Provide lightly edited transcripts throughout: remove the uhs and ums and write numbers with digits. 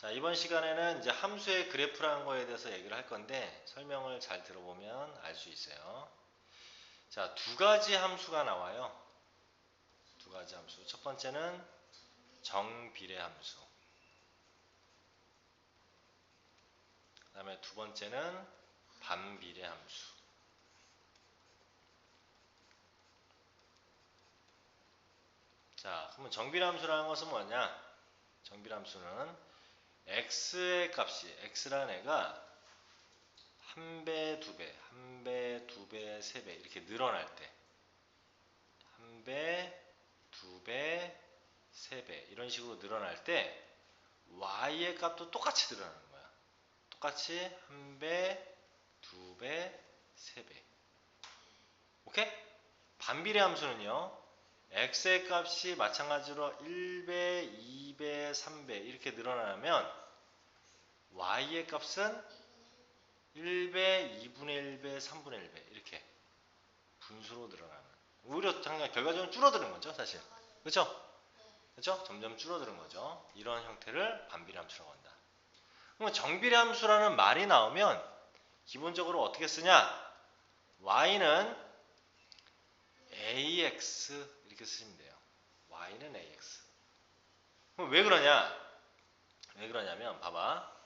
자, 이번 시간에는 이제 함수의 그래프라는 거에 대해서 얘기를 할 건데 설명을 잘 들어보면 알 수 있어요. 자, 두 가지 함수가 나와요. 두 가지 함수. 첫 번째는 정비례 함수. 그 다음에 두 번째는 반비례 함수. 자, 그러면 정비례 함수라는 것은 뭐냐? 정비례 함수는 x의 값이, x라는 애가 한 배, 두 배, 한 배, 두 배, 세 배 이렇게 늘어날 때 한 배, 두 배, 세 배 이런 식으로 늘어날 때 y의 값도 똑같이 늘어나는 거야. 똑같이 한 배, 두 배, 세 배. 오케이? 반비례 함수는요. x의 값이 마찬가지로 1배, 2배, 3배 이렇게 늘어나면 y의 값은 1배, 2분의 1배, 3분의 1배 이렇게 분수로 늘어나는. 오히려 결과적으로 줄어드는 거죠, 사실. 그렇죠? 그렇죠? 점점 줄어드는 거죠. 이런 형태를 반비례 함수라고 한다. 그럼 정비례 함수라는 말이 나오면 기본적으로 어떻게 쓰냐? y는 ax 이렇게 쓰시면 돼요. y는 ax. 그럼 왜 그러냐? 왜 그러냐면 봐봐.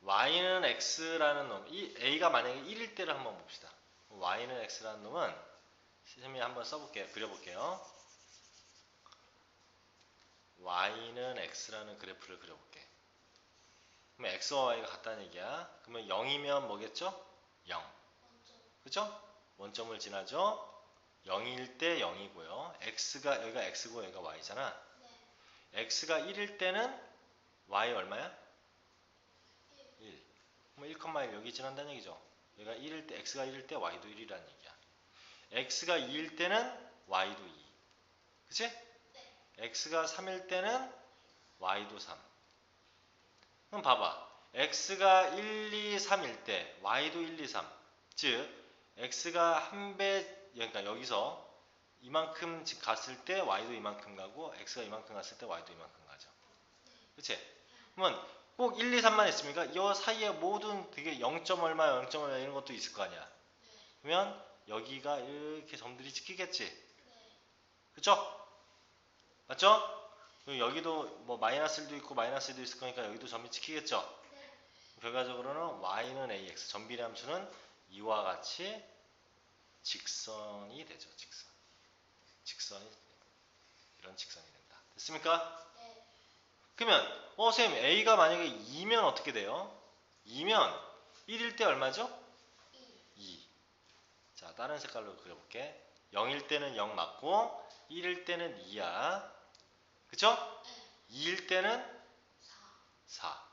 y는 x라는 놈, 이 a가 만약에 1일 때를 한번 봅시다. y는 x라는 놈은 선생님이 한번 써볼게요. 그려볼게요. y는 x라는 그래프를 그려볼게. 그러면 x와 y가 같다는 얘기야. 그러면 0이면 뭐겠죠? 0. 그죠? 원점을 지나죠? 0일 때 0이고요. x가 여기가 x고 여기가 y잖아. x가 1일 때는 y 얼마야? 1. 그럼 1,1 여기 지난다는 얘기죠. 여기가 1일 때 x가 1일 때 y도 1이라는 얘기야. x가 2일 때는 y도 2. 그치? x가 3일 때는 y도 3. 그럼 봐봐. x가 1, 2, 3일 때 y도 1, 2, 3. 즉 x가 한 배, 그러니까 여기서 이만큼 갔을 때 y도 이만큼 가고 x가 이만큼 갔을 때 y도 이만큼 가죠. 그치? 그러면 꼭 1, 2, 3만 있습니까? 이 사이에 모든 되게 0. 얼마, 0. 얼마 이런 것도 있을 거 아니야. 그러면 여기가 이렇게 점들이 찍히겠지. 그쵸? 맞죠? 여기도 뭐 마이너스 1도 있고 마이너스 1도 있을 거니까 여기도 점이 찍히겠죠? 결과적으로는 y는 ax, 정비례 함수는 이와 같이 직선이 되죠. 직선이 이런 직선이 된다. 됐습니까? 그러면 선생님 a가 만약에 2면 어떻게 돼요? 2면 1일 때 얼마죠? 2. 자, 다른 색깔로 그려볼게. 0일 때는 0 맞고 1일 때는 2야. 그쵸? 2일 때는 4.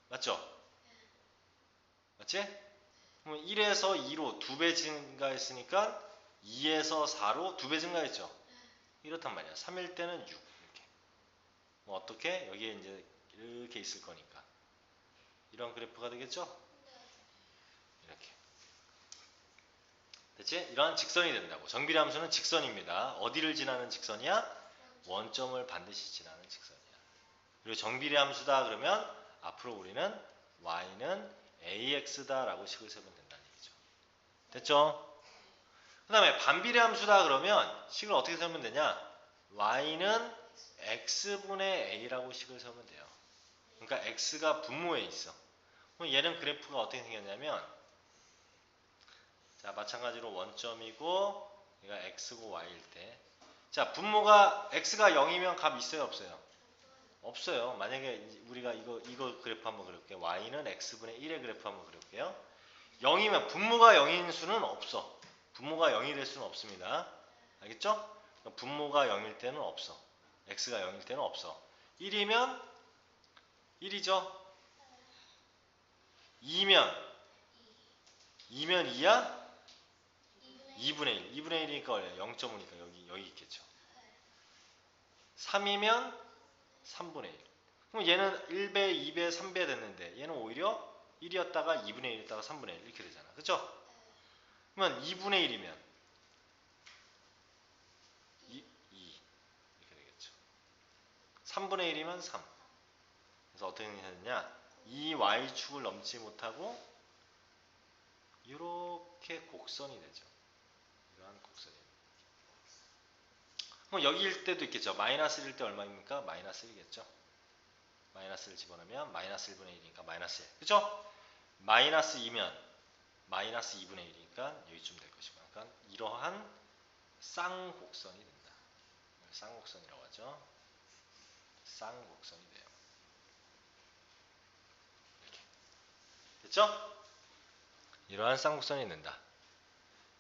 맞죠? 맞지? 그럼 1에서 2로 2배 증가했으니까 2에서 4로 2배 증가했죠. 이렇단 말이야. 3일 때는 6 이렇게. 뭐 어떻게? 여기에 이제 이렇게 있을 거니까. 이런 그래프가 되겠죠? 이렇게. 됐지? 이러한 직선이 된다고. 정비례 함수는 직선입니다. 어디를 지나는 직선이야? 원점을 반드시 지나는 직선이야. 그리고 정비례 함수다 그러면 앞으로 우리는 y는 ax다 라고 식을 세면 된다는 얘기죠. 됐죠? 그 다음에 반비례 함수다 그러면 식을 어떻게 세우면 되냐? y는 x분의 a라고 식을 세우면 돼요. 그러니까 x가 분모에 있어. 그럼 얘는 그래프가 어떻게 생겼냐면 자, 마찬가지로 원점이고 얘가 x고 y일 때 자, 분모가 x가 0이면 값 있어요, 없어요? 없어요. 만약에 우리가 이거 그래프 한번 그려볼게요. y는 x분의 1의 그래프 한번 그려볼게요. 0이면 분모가 0인 수는 없어. 분모가 0이 될 수는 없습니다. 알겠죠? 분모가 0일 때는 없어. x가 0일 때는 없어. 1이면 1이죠. 2면 2야? 2분의 1. 2분의 1이니까 원래 0.5니까 여기 있겠죠. 3이면 3분의 1. 그럼 얘는 1배, 2배, 3배 됐는데 얘는 오히려 1이었다가 2분의 1이었다가 3분의 1 이렇게 되잖아. 그쵸? 그러면 2분의 1이면 2 이렇게 되겠죠. 3분의 1이면 3. 그래서 어떻게 되느냐? 이 y축을 넘지 못하고 이렇게 곡선이 되죠. 이러한 곡선이. 그럼 여기일 때도 있겠죠. 마이너스 1일 때 얼마입니까? 마이너스 1이겠죠. 마이너스를 집어넣으면 마이너스 1분의 1이니까 마이너스 1. 그죠? 마이너스 2면 마이너스 2분의 1이니까 여기쯤 될 것이고. 그러니까 이러한 쌍곡선이 된다. 쌍곡선이라고 하죠. 쌍곡선이 돼요. 이렇게. 됐죠? 이러한 쌍곡선이 된다.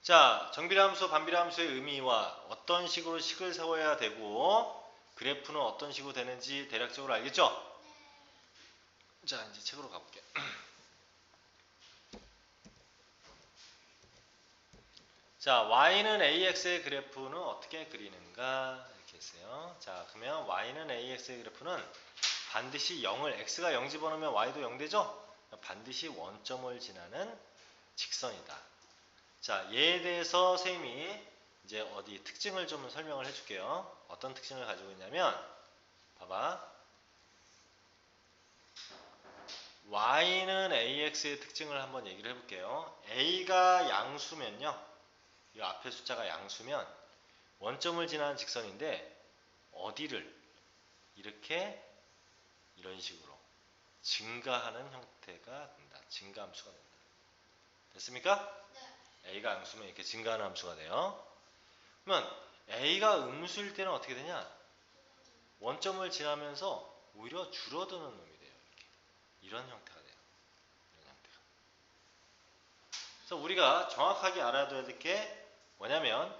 자, 정비례함수, 반비례함수의 의미와 어떤 식으로 식을 세워야 되고 그래프는 어떤 식으로 되는지 대략적으로 알겠죠? 자, 이제 책으로 가볼게요. 자, y는 ax의 그래프는 어떻게 그리는가 이렇게 했어요. 자, 그러면 y는 ax의 그래프는 반드시 0을 x가 0 집어넣으면 y도 0 되죠? 반드시 원점을 지나는 직선이다. 자, 얘에 대해서 선생님이 이제 어디 특징을 좀 설명을 해줄게요. 어떤 특징을 가지고 있냐면 봐봐. y는 ax의 특징을 한번 얘기를 해볼게요. a가 양수면요. 이 앞에 숫자가 양수면 원점을 지나는 직선인데 어디를 이렇게 이런 식으로 증가하는 형태가 된다. 증가함수가 된다. 됐습니까? 네. a가 양수면 이렇게 증가하는 함수가 돼요. 그러면 a가 음수일 때는 어떻게 되냐? 원점을 지나면서 오히려 줄어드는 놈이 돼요. 이렇게. 이런 형태가 돼요. 이런 형태가. 그래서 우리가 정확하게 알아둬야 될 게 뭐냐면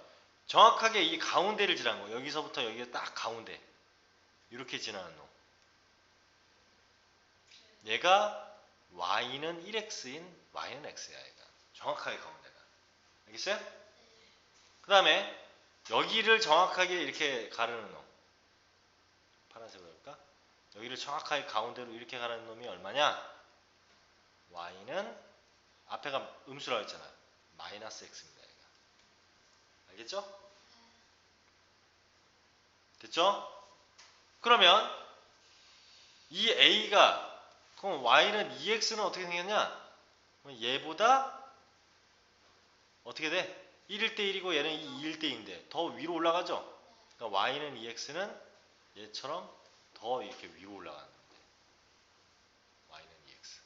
정확하게 이 가운데를 지나는 거. 여기서부터 여기가 딱 가운데. 이렇게 지나는 놈. 얘가 y는 1x인 y는 x야. 얘가. 정확하게 가운데가. 알겠어요? 그 다음에 여기를 정확하게 이렇게 가르는 놈. 파란색으로 할까? 여기를 정확하게 가운데로 이렇게 가르는 놈이 얼마냐? y는 앞에가 음수라고 했잖아. 마이너스 x입니다. 얘가. 알겠죠? 됐죠? 그러면 이 a가 그럼 y는 2x는 어떻게 생겼냐? 얘보다 어떻게 돼? 1일 때 1이고 얘는 2일 때 2인데 더 위로 올라가죠? 그러니까 y는 2x는 얘처럼 더 이렇게 위로 올라가는 건데 y는 2x.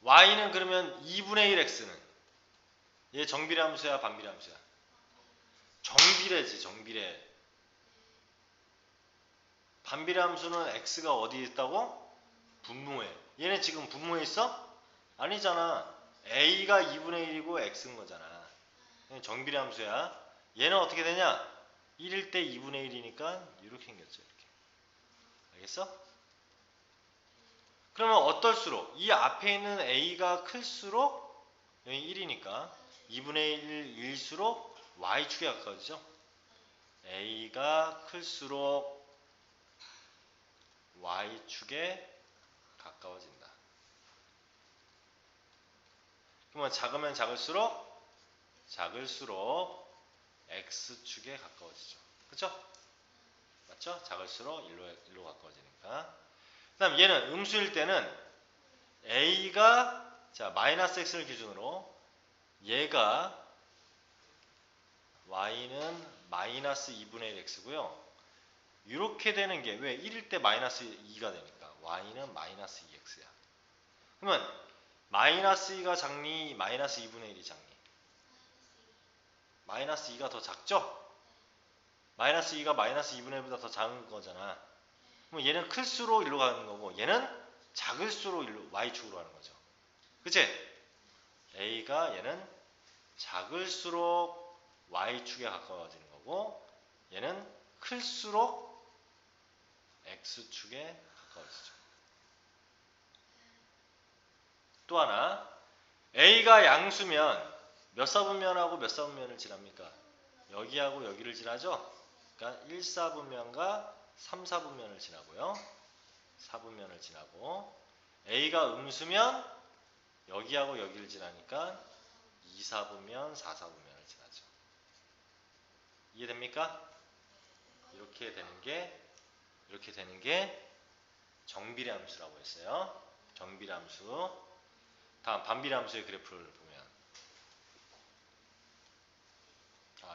y는 그러면 2분의 1 x는 얘 정비례 함수야 반비례 함수야? 정비례지 정비례. 반비례 함수는 x가 어디에 있다고? 분모에. 얘네 지금 분모에 있어? 아니잖아. a가 2분의 1이고 x인 거잖아. 정비례 함수야. 얘는 어떻게 되냐? 1일 때 2분의 1이니까 이렇게 생겼죠. 이렇게. 알겠어? 그러면 어떨수록 이 앞에 있는 a가 클수록 여기 1이니까 2분의 1일수록 y축에 가까워지죠? a가 클수록 y축에 가까워진다. 그러면 작으면 작을수록 x축에 가까워지죠. 그쵸? 맞죠? 작을수록 일로 가까워지니까. 그 다음 얘는 음수일 때는 a가 자 마이너스 x를 기준으로 얘가 y는 마이너스 2분의 1 x고요. 이렇게 되는 게 왜 1일 때 마이너스 2가 되니까 y는 마이너스 2x야. 그러면 마이너스 2가 작니? 마이너스 2분의 1이 작니? 마이너스 2가 더 작죠? 마이너스 2가 마이너스 2분의 1보다 더 작은 거잖아. 그럼 얘는 클수록 일로 가는 거고 얘는 작을수록 일로 y축으로 가는 거죠. 그치? a가 얘는 작을수록 y축에 가까워지는 거고 얘는 클수록 x축에 가까워지죠. 또 하나 a가 양수면 몇 사분면하고 몇 사분면을 지납니까? 여기하고 여기를 지나죠? 그러니까 1사분면과 3사분면을 지나고요. 4분면을 지나고 a가 음수면 여기하고 여기를 지나니까 2사분면, 4사분면을 지나죠. 이해됩니까? 이렇게 되는 게 이렇게 되는 게 정비례함수라고 했어요. 정비례함수. 다음 반비례함수의 그래프를 보면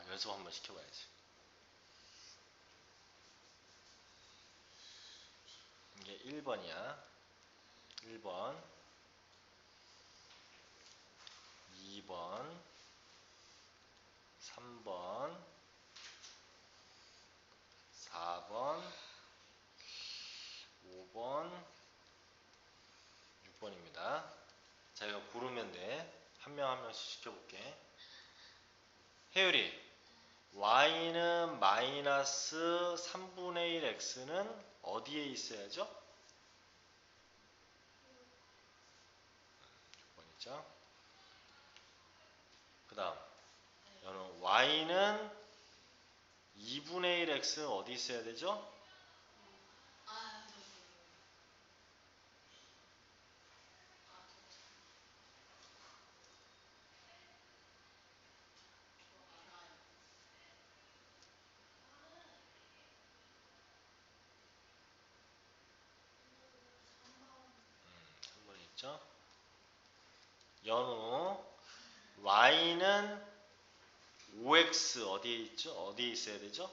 연습 한번 시켜봐야지. 이게 1번이야. 1번, 2번, 3번, 4번, 5번, 6번입니다. 자, 이거 고르면 돼. 한 명 한 명씩 시켜볼게. 혜율이, y는 마이너스 3분의 1 x는 어디에 있어야죠? 6번이죠. 그 다음, y는 2분의 1 x 어디 있어야 되죠? 한 번 있죠. 연우 y는 5x 어디에 있죠? 어디에 있어야 되죠?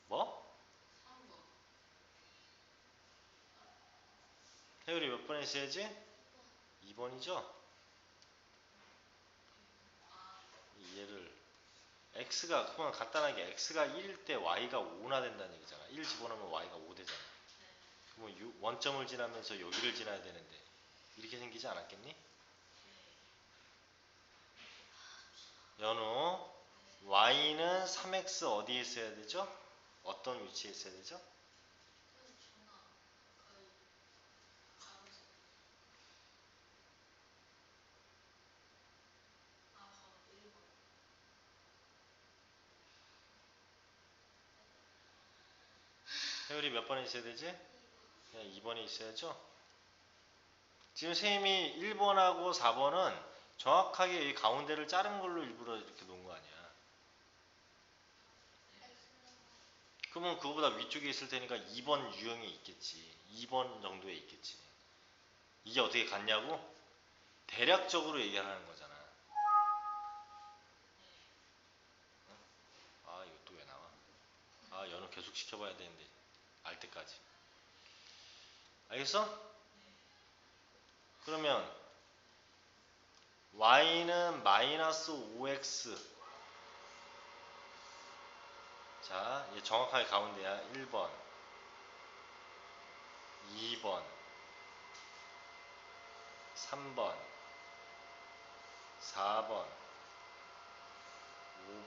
뭐? 혜율이 몇 번에 있어야지? 2번이죠? 얘를 x가 그냥 간단하게 x가 1일 때 y가 5나 된다는 얘기잖아. 1 집어넣으면 y가 5 되잖아. 그러면 원점을 지나면서 여기를 지나야 되는데 이렇게 생기지 않았겠니? 연우 y는 3x 어디에 있어야 되죠? 어떤 위치에 있어야 되죠? 혜율이 몇 번에 있어야 되지? 그냥 2번에 있어야죠? 지금 쌤이 1번하고 4번은 정확하게 이 가운데를 자른 걸로 일부러 이렇게 놓은 거 아니야. 그러면 그거보다 위쪽에 있을 테니까 2번 유형이 있겠지. 2번 정도에 있겠지. 이게 어떻게 같냐고? 대략적으로 얘기하는 거잖아. 이거 또 왜 나와? 연어 계속 시켜봐야 되는데 알 때까지. 알겠어? 그러면 y는 마이너스 5x. 자, 이게 정확하게 가운데야. 1번, 2번, 3번, 4번,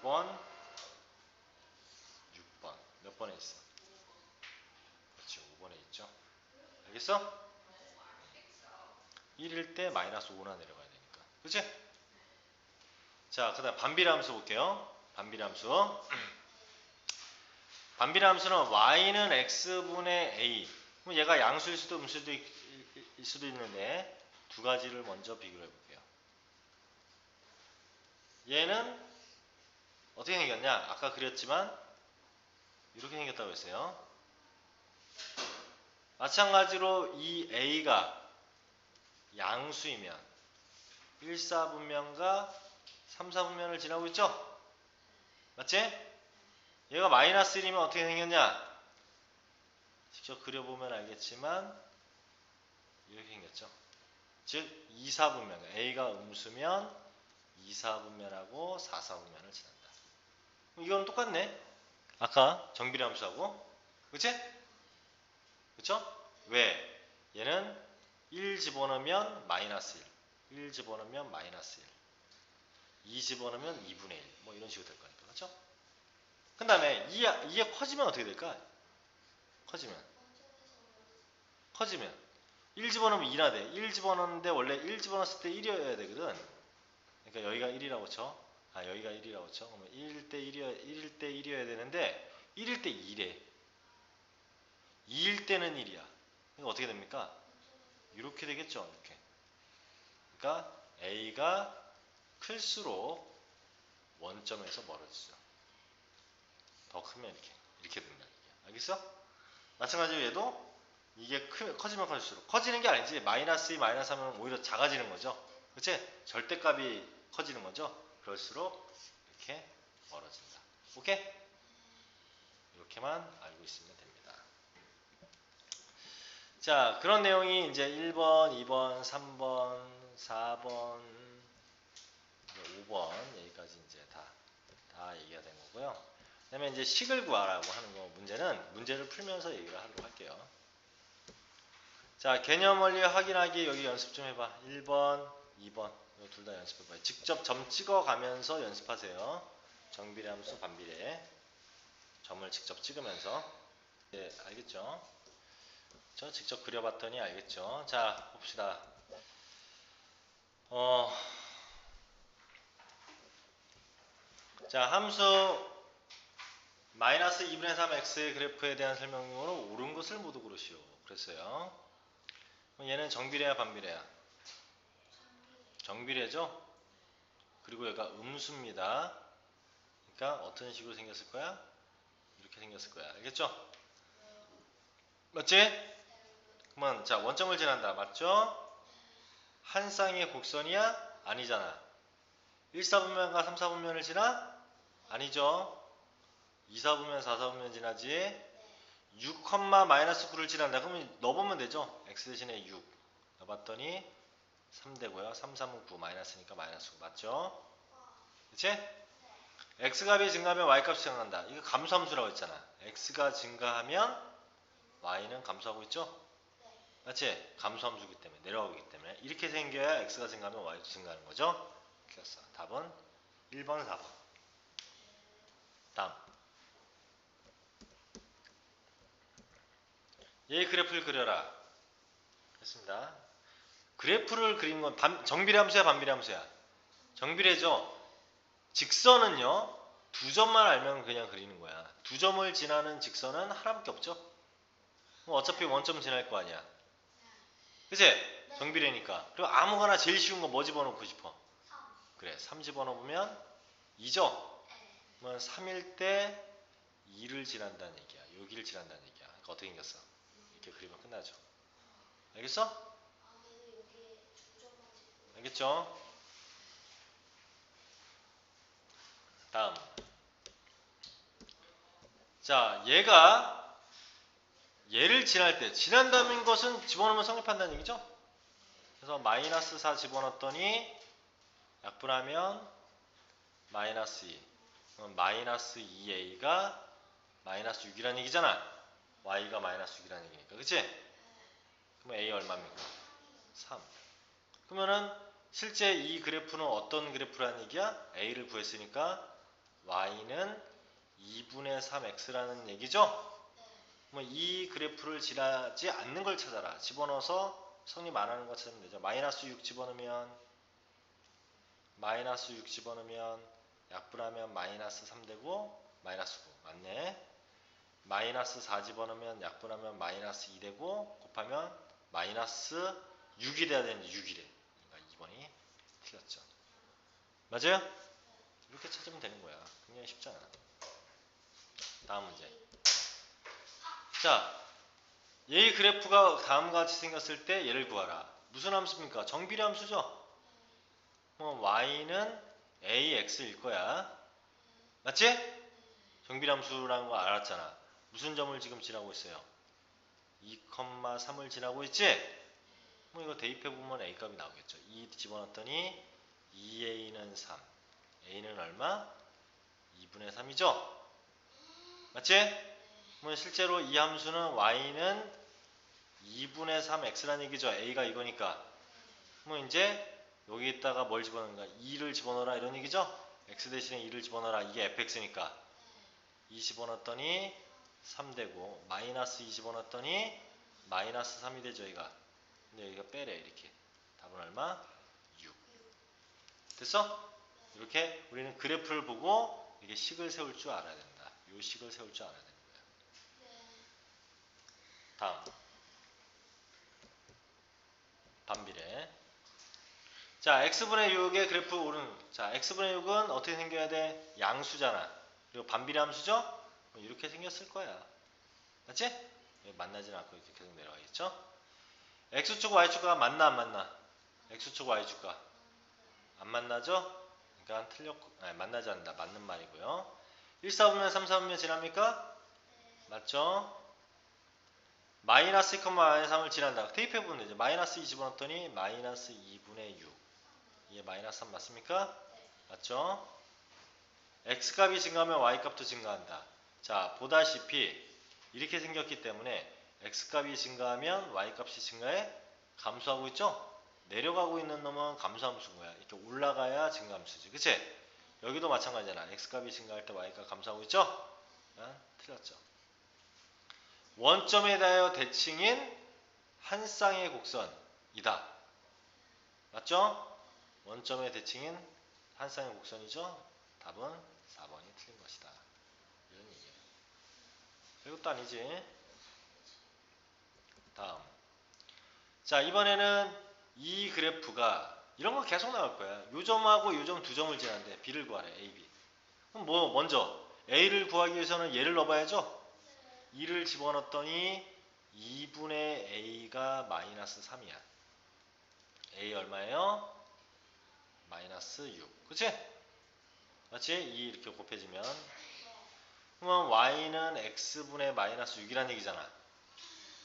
5번, 6번. 몇 번에 있어? 그렇지, 5번에 있죠. 알겠어? 1일 때 마이너스 5나 내려가야 되니까. 그치? 자, 그 다음 반비례함수 볼게요. 반비례함수. 반비례함수는 y는 x분의 a. 그럼 얘가 양수일 수도 음수일 수도 있는데 두 가지를 먼저 비교해 볼게요. 얘는 어떻게 생겼냐? 아까 그렸지만 이렇게 생겼다고 했어요. 마찬가지로 이 a가 양수이면 1, 4분면과 3, 4분면을 지나고 있죠? 맞지? 얘가 마이너스 1이면 어떻게 생겼냐? 직접 그려보면 알겠지만 이렇게 생겼죠. 즉 2, 4분면 a가 음수면 2, 4분면하고 4, 4분면을 지난다. 이건 똑같네. 아까 정비례함수하고. 그치? 그쵸? 왜? 얘는 1 집어넣으면 마이너스 1, 1 집어넣으면 마이너스 1, 2 집어넣으면 2분의 1, 뭐 이런 식으로 될 거니까. 그쵸? 그 다음에 2가 커지면 어떻게 될까? 커지면 1 집어넣으면 2나 돼. 1 집어넣는데 원래 1 집어넣었을 때 1이어야 되거든. 그러니까 여기가 1이라고 쳐. 여기가 1이라고 쳐. 그러면 1일 때 1이어야 되는데 1일 때 2래. 2일 때는 1이야. 그러니까 어떻게 됩니까? 이렇게 되겠죠. 이렇게. 그러니까 A가 클수록 원점에서 멀어지죠. 더 크면 이렇게 된다는 얘기야. 알겠어? 마찬가지로 얘도 이게 커지면 커질수록 커지는 게 아니지. 마이너스 2, 마이너스 3은 오히려 작아지는 거죠. 그치? 절대값이 커지는 거죠. 그럴수록 이렇게 멀어진다. 오케이? 이렇게만 알고 있으면 됩니다. 자, 그런 내용이 이제 1번, 2번, 3번, 4번, 5번 여기까지 이제 다 얘기가 된 거고요. 그 다음에 이제 식을 구하라고 하는 거 문제는 문제를 풀면서 얘기를 하도록 할게요. 자, 개념 원리 확인하기 여기 연습 좀 해봐. 1번, 2번 둘 다 연습해봐요. 직접 점 찍어가면서 연습하세요. 정비례 함수, 반비례 점을 직접 찍으면서. 네, 알겠죠? 저 직접 그려봤더니 알겠죠? 자, 봅시다. 자, 함수 마이너스 2분의 3x의 그래프에 대한 설명으로 옳은 것을 모두 고르시오. 그랬어요. 그럼 얘는 정비례야, 반비례야? 정비례죠? 그리고 얘가 음수입니다. 그러니까 어떤 식으로 생겼을 거야? 이렇게 생겼을 거야. 알겠죠? 맞지? 그러면 자, 원점을 지난다. 맞죠? 한 쌍의 곡선이야? 아니잖아. 1, 4분면과 3, 4분면을 지나? 아니죠. 2, 4분면, 4, 4분면 지나지. 6, 마이너스 9를 지난다. 그러면 넣어보면 되죠. x 대신에 6 넣어봤더니 3되고요. 3, 3은 9 마이너스니까 마이너스 9 맞죠? 그치? x값이 증가하면 y값이 증가한다. 이거 감소함수라고 했잖아. x가 증가하면 y는 감소하고 있죠? 맞지? 감소함수기 때문에 내려가기 때문에 이렇게 생겨야 x가 증가하면 y도 증가하는 거죠? 그랬어. 답은 1번, 4번. 다음. 얘 그래프를 그려라. 했습니다. 그래프를 그리는 건 정비례 함수야, 반비례 함수야? 정비례죠. 직선은요. 두 점만 알면 그냥 그리는 거야. 두 점을 지나는 직선은 하나밖에 없죠. 어차피 원점 지날 거 아니야. 그치? 정비례니까. 그리고 아무거나 제일 쉬운 거 뭐 집어넣고 싶어? 그래, 3 집어넣으면 2죠? 그러면 3일 때 2를 지난다는 얘기야. 여기를 지난다는 얘기야. 그러니까 어떻게 생겼어? 이렇게 그리면 끝나죠. 알겠어? 알겠죠? 다음. 자, 얘를 지날 때, 지난다는 것은 집어넣으면 성립한다는 얘기죠? 그래서 마이너스 4 집어넣었더니 약분하면 마이너스 2. 그럼 마이너스 2a가 마이너스 6이라는 얘기잖아. y가 마이너스 6이라는 얘기니까. 그치? 그럼 a 얼마입니까? 3. 그러면은 실제 이 그래프는 어떤 그래프라는 얘기야? a를 구했으니까 y는 2분의 3x라는 얘기죠? 그럼 이 그래프를 지나지 않는 걸 찾아라. 집어넣어서 성립 안 하는 거 찾으면 되죠. 마이너스 6 집어넣으면 약분하면 마이너스 3 되고 마이너스 9 맞네. 마이너스 4 집어넣으면 약분하면 마이너스 2 되고 곱하면 마이너스 6이 돼야 되는데 6이래. 그러니까 2번이 틀렸죠. 맞아요? 이렇게 찾으면 되는 거야. 굉장히 쉽잖아. 다음 문제. 자, 얘의 그래프가 다음과 같이 생겼을 때 얘를 구하라. 무슨 함수입니까? 정비례 함수죠? y는 ax일 거야. 맞지? 정비례 함수라는 거 알았잖아. 무슨 점을 지금 지나고 있어요? 2, 3을 지나고 있지? 이거 대입해보면 a 값이 나오겠죠. 2 집어넣었더니 2a는 3. a는 얼마? 2분의 3이죠? 맞지? 실제로 이 함수는 y는 2분의 3 x라는 얘기죠. a가 이거니까. 이제 여기에다가 뭘 집어넣는가? 2를 집어넣어라 이런 얘기죠? x 대신에 2를 집어넣어라. 이게 fx니까. 2 집어넣었더니 3 되고 마이너스 2 집어넣었더니 마이너스 3이 되죠. 얘가. 근데 여기가 빼래 이렇게. 답은 얼마? 6. 됐어? 이렇게 우리는 그래프를 보고 이게 식을 세울 줄 알아야 된다. 요 식을 세울 줄 알아야 되는 거예요. 다음 반비례. 자, x분의 6의 그래프 오른. 자, x분의 6은 어떻게 생겨야 돼? 양수잖아. 그리고 반비례 함수죠? 이렇게 생겼을 거야. 맞지? 만나지는 않고 이렇게 계속 내려가겠죠? x축 y축과 만나 안 만나? x축 y축과 안 만나죠? 그러니까 틀렸고, 아니, 만나지 않는다. 맞는 말이고요. 1, 4분면 3, 4분면 지납니까? 맞죠? 마이너스 2, 마이너스 3을 지난다. 대입해보면 되죠. 마이너스 2 집어넣었더니 마이너스 2분의 6. 이게 마이너스 3 맞습니까? 맞죠? x값이 증가하면 y값도 증가한다. 자, 보다시피 이렇게 생겼기 때문에 x값이 증가하면 y값이 증가해? 감소하고 있죠? 내려가고 있는 놈은 감소함수인 거야. 이렇게 올라가야 증가함수지. 그치? 여기도 마찬가지잖아. x값이 증가할 때 y값 감소하고 있죠? 틀렸죠. 원점에 대하여 대칭인 한 쌍의 곡선이다. 맞죠? 원점의 대칭인 한 쌍의 곡선이죠? 답은 4번이 틀린 것이다. 이런 얘기예요. 이것도 아니지. 다음. 자, 이번에는 이 그래프가 이런 거 계속 나올 거야. 요 점하고 요 점 두 점을 지나는데 B를 구하래. A, B. 그럼 뭐 먼저 A를 구하기 위해서는 얘를 넣어봐야죠. 2를 집어넣었더니 2분의 A가 마이너스 3이야. A 얼마예요? 마이너스 6. 그치? 맞지? 2 이렇게 곱해지면 그러면 Y는 X분의 마이너스 6이라는 얘기잖아.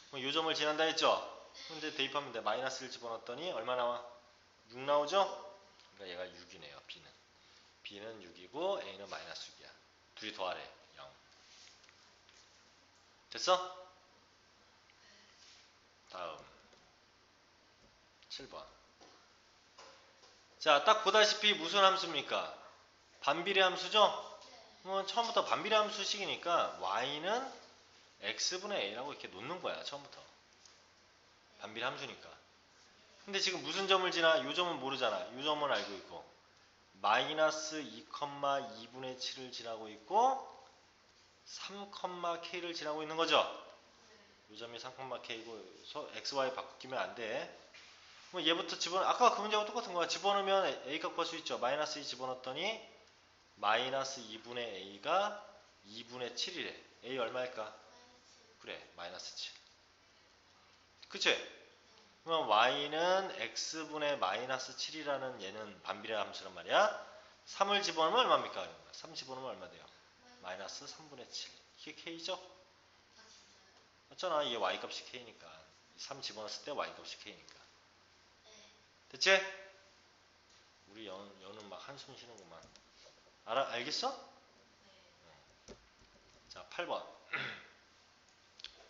그럼 요 점을 지난다 했죠? 근데 대입하면 돼. 마이너스를 집어넣었더니 얼마 나와? 6 나오죠? 그러니까 얘가 6이네요. B는. B는 6이고 A는 마이너스 6이야. 둘이 더하래. 0. 됐어? 다음 7번. 자, 딱 보다시피 무슨 함수입니까? 반비례 함수죠? 처음부터 반비례 함수식이니까 y는 x분의 a라고 이렇게 놓는 거야. 처음부터. 반비례 함수니까. 근데 지금 무슨 점을 지나? 이 점은 모르잖아. 이 점은 알고 있고 마이너스 2,2분의 7을 지나고 있고 3,k를 지나고 있는 거죠. 이 점이 3,k고 xy 바꾸면 안 돼. 그럼 얘부터 아까 그 문제하고 똑같은 거야. 집어넣으면 a값 구할 수 있죠. 마이너스 2 집어넣었더니 마이너스 2분의 a가 2분의 7이래. a 얼마일까? 그래, 마이너스 7. 그치? 그럼 y는 x분의 마이너스 7이라는 얘는 반비례 함수란 말이야. 3을 집어넣으면 얼마입니까? 3 집어넣으면 얼마 돼요? 마이너스 3분의 7. 이게 k죠? 맞잖아. 이게 y값이 k니까. 3 집어넣었을 때 y값이 k니까. 됐지? 우리 연은 막 한숨 쉬는구만. 알겠어? 자, 8번.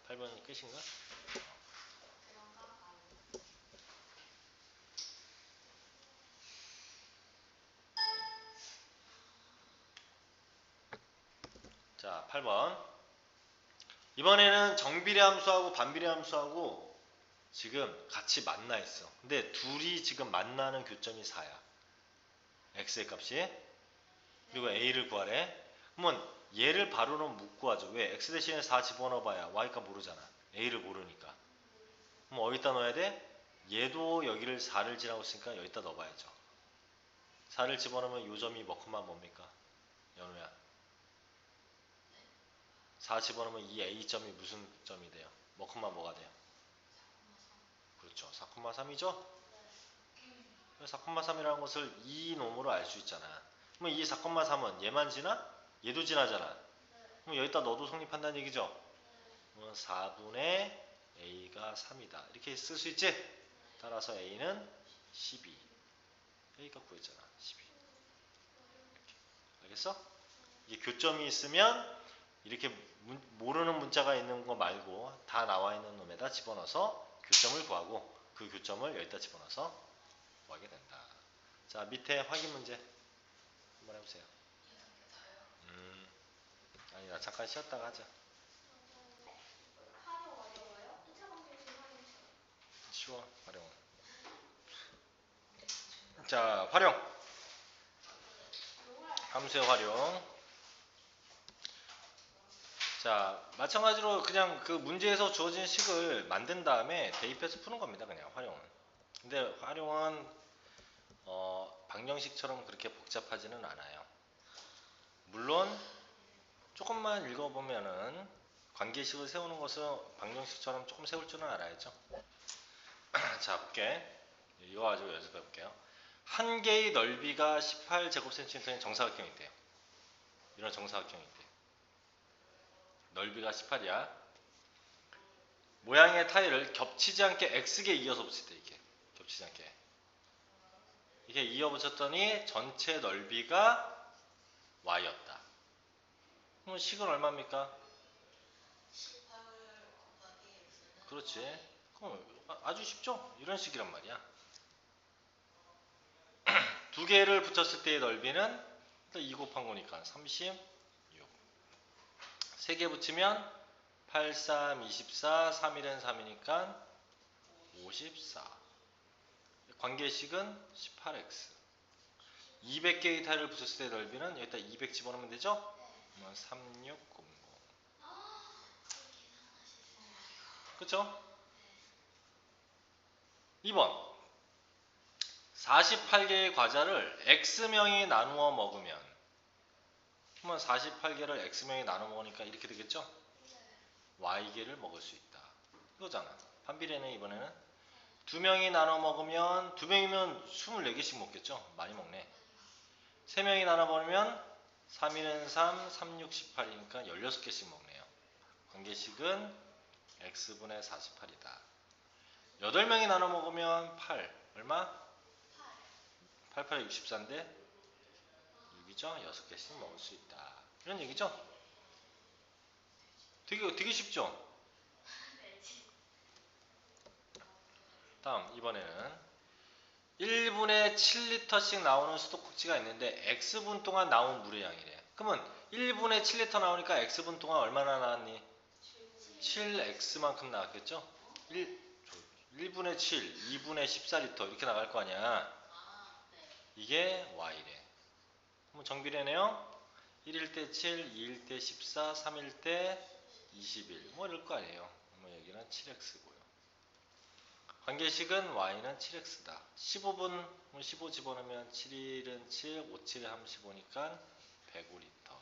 8번이 끝인가? 자, 8번. 이번에는 정비례 함수하고 반비례 함수하고 지금 같이 만나 있어. 근데 둘이 지금 만나는 교점이 4야. x의 값이. 그리고 a를 구하래. 그러면 얘를 바로는 못 구하죠. 왜? x 대신에 4 집어넣어봐야 y값 모르잖아. a를 모르니까. 그럼 어디다 넣어야 돼? 얘도 여기를 4를 지나고 있으니까 여기다 넣어봐야죠. 4를 집어넣으면 요 점이 뭡니까? 연우야. 4 집어넣으면 이 a점이 무슨 점이 돼요? 뭐가 돼요? 그렇죠. 4,3이죠? 4,3이라는 것을 이 놈으로 알 수 있잖아. 그럼 이 4,3은 얘만 지나? 얘도 지나잖아. 그럼 여기다 넣어도 성립한다는 얘기죠? 4분의 a가 3이다. 이렇게 쓸 수 있지? 따라서 a는 12. a가 구했잖아. 12. 알겠어? 이게 교점이 있으면 이렇게 모르는 문자가 있는 거 말고 다 나와 있는 놈에다 집어넣어서 교점을 구하고 그 교점을 여기다 집어넣어서 구하게 된다. 자, 밑에 확인 문제 한번 해보세요. 아니다. 잠깐 쉬었다가 하자. 쉬워. 활용. 자, 활용. 함수의 활용. 자, 마찬가지로 그냥 그 문제에서 주어진 식을 만든 다음에 대입해서 푸는 겁니다. 그냥 활용은. 근데 활용은 방정식처럼 그렇게 복잡하지는 않아요. 물론 조금만 읽어보면은 관계식을 세우는 것은 방정식처럼 조금 세울 줄은 알아야죠. 자, 볼게. 이거 가지고 연습해 볼게요. 한 개의 넓이가 18제곱센티미터인 정사각형이 있대요. 이런 정사각형이 있대요. 넓이가 18이야. 모양의 타일을 겹치지 않게 X개 이어서 붙일 때 이렇게 겹치지 않게 이렇게 이어 붙였더니 전체 넓이가 Y였다. 그럼 식은 얼마입니까? 18 곱하기 X는 그렇지. 그럼 아주 쉽죠? 이런 식이란 말이야. 두 개를 붙였을 때의 넓이는 2 곱한 거니까 36. 세 개 붙이면 8, 3, 24, 3, 1은 3이니까 54. 관계식은 18x. 200개의 타일을 붙였을 때의 넓이는 여기다 200 집어넣으면 되죠? 그러면 3600. 그쵸? 2번. 48개의 과자를 X명이 나누어 먹으면 그러면 48개를 X명이 나누어 먹으니까 이렇게 되겠죠? Y개를 먹을 수 있다. 이거잖아. 반비례네 이번에는. 2명이 나눠 먹으면 2명이면 24개씩 먹겠죠? 많이 먹네. 3명이 나눠 먹으면 3, 1은 3, 3, 6, 18이니까 16개씩 먹네요. 관계식은 X분의 48이다. 8명이 나눠 먹으면 8. 얼마? 8, 8에 64인데 6이죠? 6개씩 먹을 수 있다. 이런 얘기죠? 되게 쉽죠? 다음 이번에는 1분에 7리터씩 나오는 수도꼭지가 있는데 X분 동안 나온 물의 양이래. 그러면 1분에 7리터 나오니까 X분 동안 얼마나 나왔니? 7X만큼 나왔겠죠? 1분에 7, 2분에 14리터 이렇게 나갈 거 아니야. 이게 Y래. 그럼 정비례네요. 1일 때 7, 2일 때 14, 3일 때 21. 뭐 이럴 거 아니에요. 그럼 여기는 7X고요. 관계식은 Y는 7X다. 15분 15 집어넣으면 7일은 7, 5, 7에 35니까 105리터.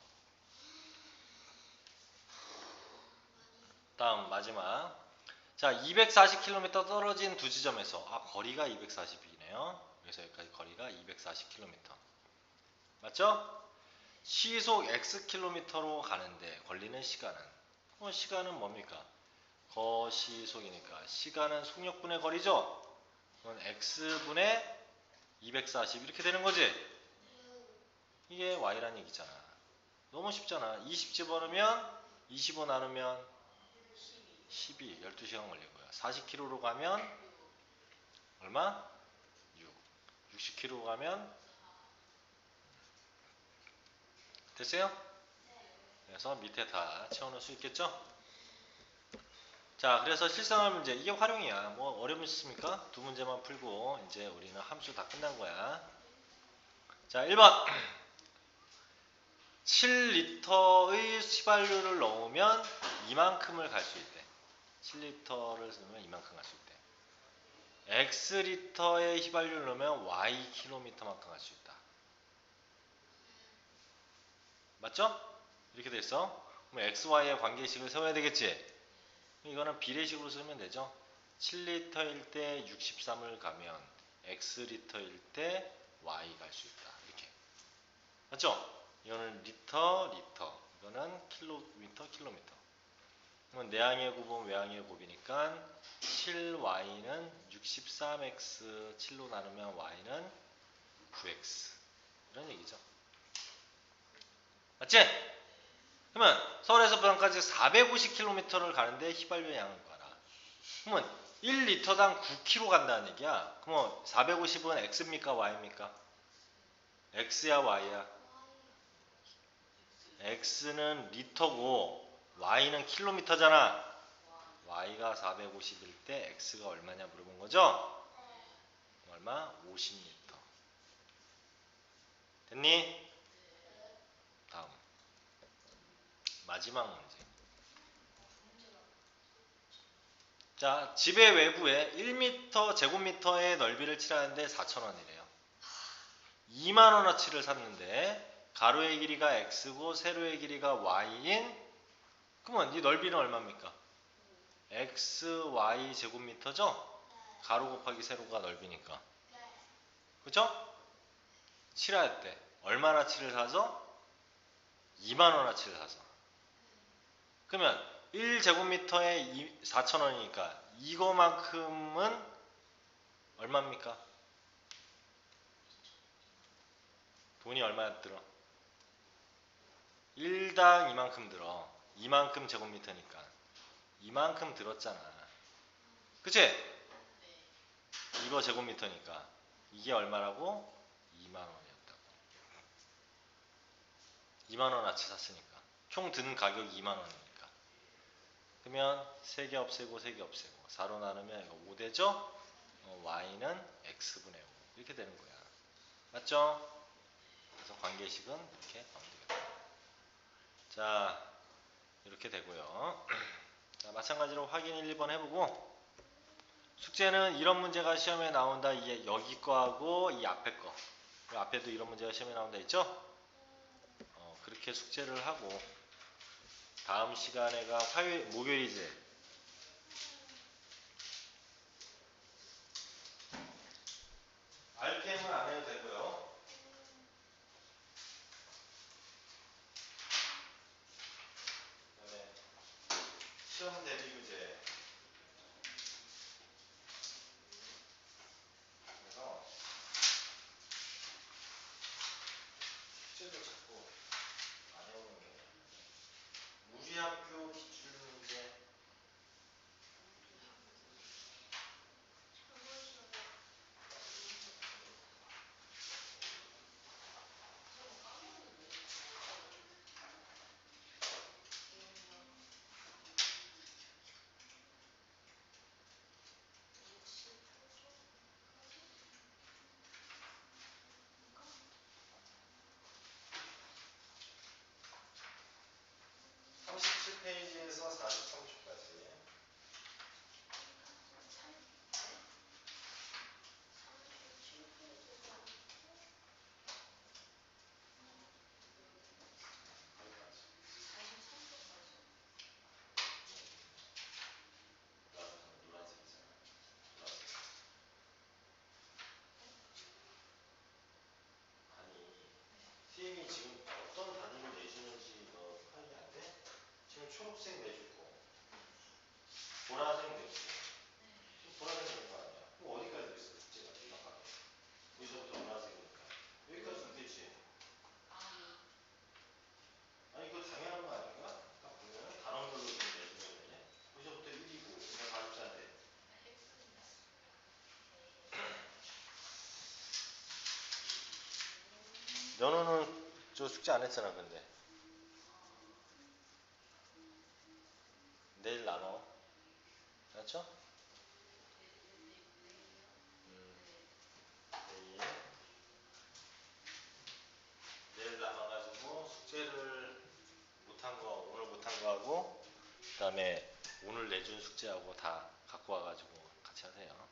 다음 마지막. 자, 240km 떨어진 두 지점에서 거리가 240이네요. 그래서 여기까지 거리가 240km. 맞죠? 시속 Xkm로 가는데 걸리는 시간은? 시간은 뭡니까? 거시속이니까 시간은 속력분의 거리죠? 그럼 X분의 240 이렇게 되는 거지? 이게 Y란 얘기잖아. 너무 쉽잖아. 20 집어넣으면 25 나누면 12, 12시간 걸리고요. 40km로 가면 얼마? 6. 60km로 가면 됐어요? 그래서 밑에 다 채워넣을 수 있겠죠? 자, 그래서 실생활 문제 이게 활용이야. 뭐 어렵습니까? 두 문제만 풀고 이제 우리는 함수 다 끝난 거야. 자, 1번 7리터의 휘발유를 넣으면 이만큼을 갈 수 있대. 7리터를 넣으면 이만큼 갈 수 있대. X리터의 휘발유를 넣으면 Y킬로미터만큼 갈 수 있다. 맞죠? 이렇게 돼 있어. 그럼 XY의 관계식을 세워야 되겠지? 이거는 비례식으로 쓰면 되죠. 7리터일 때 63을 가면 X리터일 때 Y 갈 수 있다. 이렇게. 맞죠? 이거는 리터, 이거는 킬로미터, 그러면 내항의 곱은 외항의 곱이니까 7Y는 63X 7로 나누면 Y는 9X. 이런 얘기죠. 맞지? 그러면 서울에서 부산까지 450km를 가는데 휘발유 양을 봐라. 그러면 1리터당 9km 간다는 얘기야. 그러면 450은 X입니까? Y입니까? X야 Y야? X는 리터고 Y는 킬로미터잖아. Y가 450일 때 X가 얼마냐 물어본 거죠? 얼마? 50리터. 됐니? 다음 마지막 문제. 자, 집의 외부에 1m 제곱미터의 넓이를 칠하는데 4,000원이래요. 2만원어치를 샀는데 가로의 길이가 x고 세로의 길이가 y인, 그러면 이 넓이는 얼마입니까? xy 제곱미터죠? 가로 곱하기 세로가 넓이니까. 그죠? 칠할 때 얼마나치를 사서? 2만원어치를 사서. 그러면 1제곱미터에 4,000원이니까 이거만큼은 얼마입니까? 돈이 얼마 들어? 1당 이만큼 들어. 이만큼 제곱미터니까. 이만큼 들었잖아. 그치? 이거 제곱미터니까. 이게 얼마라고? 2만원이었다고. 2만원어치 샀으니까. 총 든 가격이 2만원이니까. 그러면 3개 없애고 3개 없애고 4로 나누면 이거 5되죠? y는 x분의 5 이렇게 되는 거야. 맞죠? 그래서 관계식은 이렇게 하면 되겠다. 자, 이렇게 되고요. 자, 마찬가지로 확인 1, 2번 해보고, 숙제는 이런 문제가 시험에 나온다. 이게 여기 거하고 이 앞에 거. 그 앞에도 이런 문제가 시험에 나온다 했죠? 그렇게 숙제를 하고 다음 시간에가 목요일이지. RPM은 안 해도 되고요. 그다음에 시험 대비 교재. 그래서 숙제도 자꾸 안 해오는 게 우리 학교 기출 문제. 삼십칠 페이지에서 43초까지. 노란색이잖아. 노란색. 아니, 선생님이 지금 어떤 단위를 내주는지 너 파악이 안 돼? 지금 초록색 내주고, 보라색 내주고, 지금 보라색 내는 거 아니야? 그럼 어디까지 있어? 숙제가 정확하게. 여기서부터 보라색이니까. 여기까지 있겠지. 아니, 그거 당연한 거 아닌가? 딱 보면 단원별로 좀 내주는데, 여기서부터 1이고, 그냥 40자인데. 연우는 저 숙제 안 했잖아, 근데. 내일 나눠. 알았죠? 내일. 내일 남아가지고 숙제를 못한 거, 오늘 못한 거하고, 그 다음에 오늘 내준 숙제하고 다 갖고 와가지고 같이 하세요.